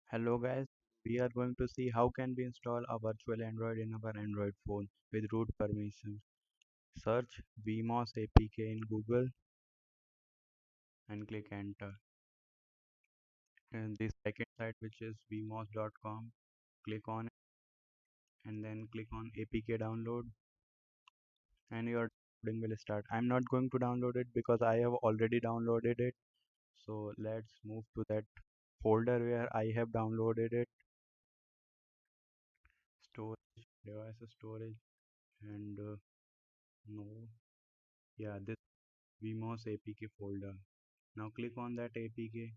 Hello guys, we are going to see how can we install a virtual Android in our Android phone with root permissions. Search vmos apk in Google and click enter. And the second site, which is vmos.com, click on it and then click on apk download and your downloading will start. I'm not going to download it because I have already downloaded it. So let's move to that folder where I have downloaded it. Storage, device storage, and no, yeah, this vmos apk folder. Now click on that apk.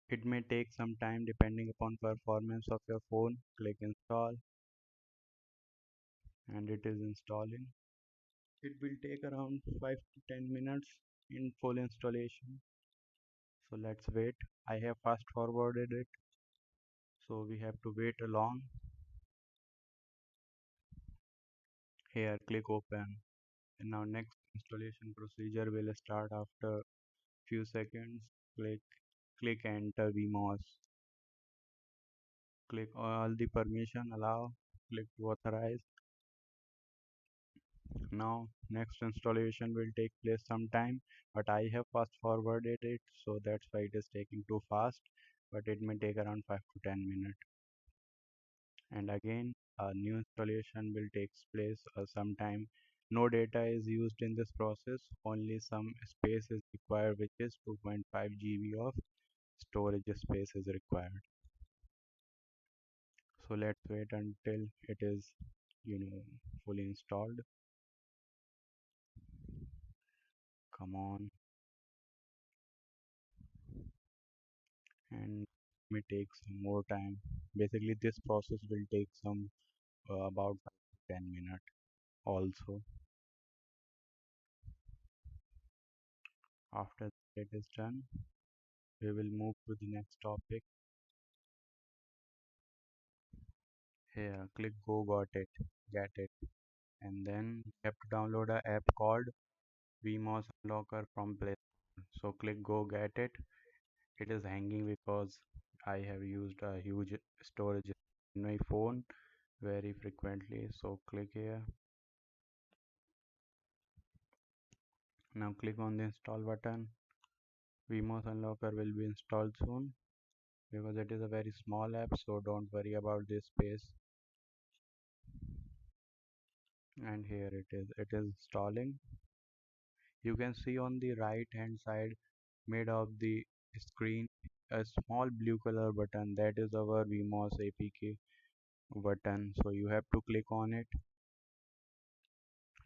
It may take some time depending upon performance of your phone. Click install and it is installing. It will take around 5 to 10 minutes in full installation. So let's wait. I have fast forwarded it, so we have to wait along. Here click open. And now next installation procedure will start after few seconds. Click enter vmos. Click all the permission allow. Click to authorize. Now next installation will take place sometime, but I have fast forwarded it, so that's why it is taking too fast, but it may take around 5 to 10 minutes. And again a new installation will take place sometime. No data is used in this process, only some space is required, which is 2.5 GB of storage space is required. So let's wait until it is fully installed. Come on. And may take some more time. Basically, this process will take some about 5 to 10 minutes. Also, after it is done, we will move to the next topic. Here, click go get it, and then you have to download a app called vmos unlocker from Play Store. So click go get it. It is hanging because I have used a huge storage in my phone very frequently. So click here. Now click on the install button. vmos unlocker will be installed soon because it is a very small app, so don't worry about this space. And here it is installing. You can see on the right hand side mid of the screen a small blue color button, that is our vmos apk button, so you have to click on it.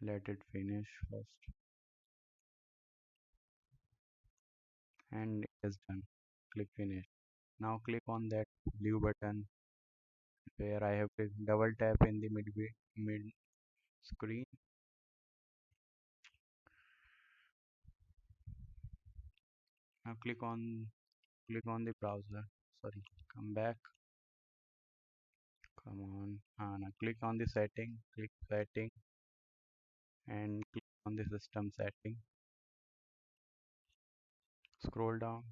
Let it finish first, and it is done. Click finish. Now click on that blue button where I have clicked. Double tap in the mid screen. Now click on the browser. Sorry, come back. Come on. Now click on the setting. Click setting and click on the system setting. Scroll down.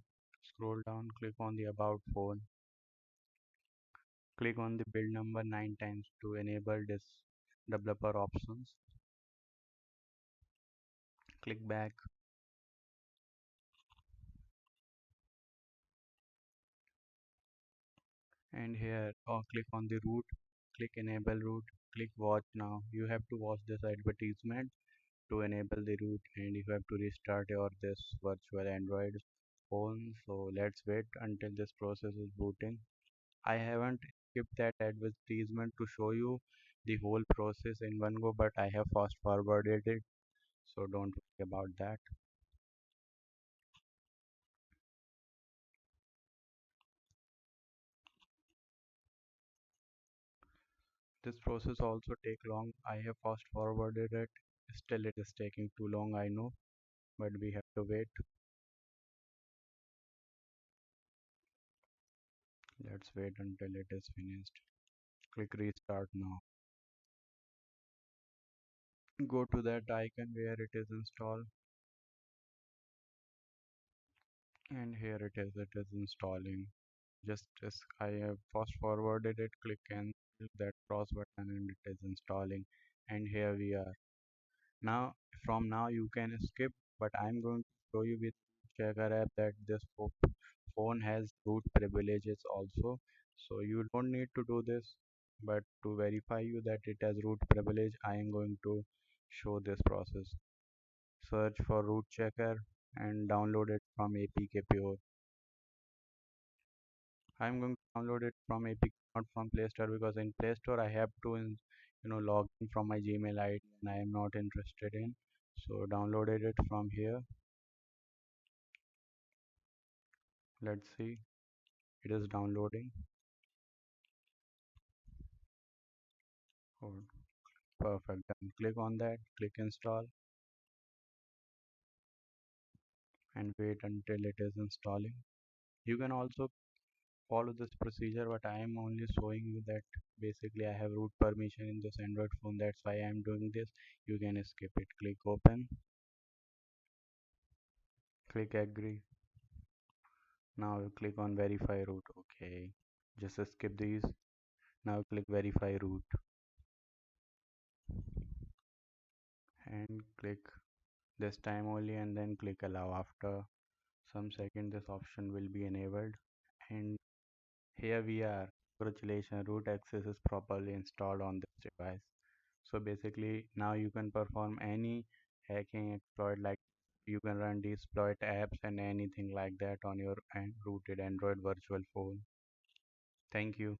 Scroll down. Click on the about phone. Click on the build number 9 times to enable this developer options. Click back. And here click on the root. Click enable root. Click watch now. You have to watch this advertisement to enable the root, and you have to restart your this virtual Android phone. So let's wait until this process is booting. I haven't skipped that advertisement to show you the whole process in one go, but I have fast forwarded it, so don't worry about that. This process also take long. I have fast forwarded it, still it is taking too long, I know, but we have to wait. Let's wait until it is finished. Click restart now. Go to that icon where it is installed And here it is installing. Just as I have fast forwarded it, click cancel that cross button and it is installing. And here we are. Now, from now you can skip, but I'm going to show you with Checker app that this phone has root privileges also. So you don't need to do this, but to verify you that it has root privilege, I am going to show this process. Search for root checker and download it from APK Pure. I'm going to download it from APK, not from Play Store, because in Play Store I have to log in from my Gmail ID and I am not interested in. So downloaded it from here. Let's see, it is downloading. Oh, perfect. Then click on that, click install, and wait until it is installing. You can also follow this procedure, but I am only showing you that basically I have root permission in this Android phone. That's why I am doing this. You can skip it. Click open, click agree. Now you click on verify root. Okay, just skip these. Now click verify root and click this time only, and then click allow. After some second this option will be enabled, and here we are. Congratulations, root access is properly installed on this device. So basically now you can perform any hacking exploit, like you can run Dsploit apps and anything like that on your rooted Android virtual phone. Thank you.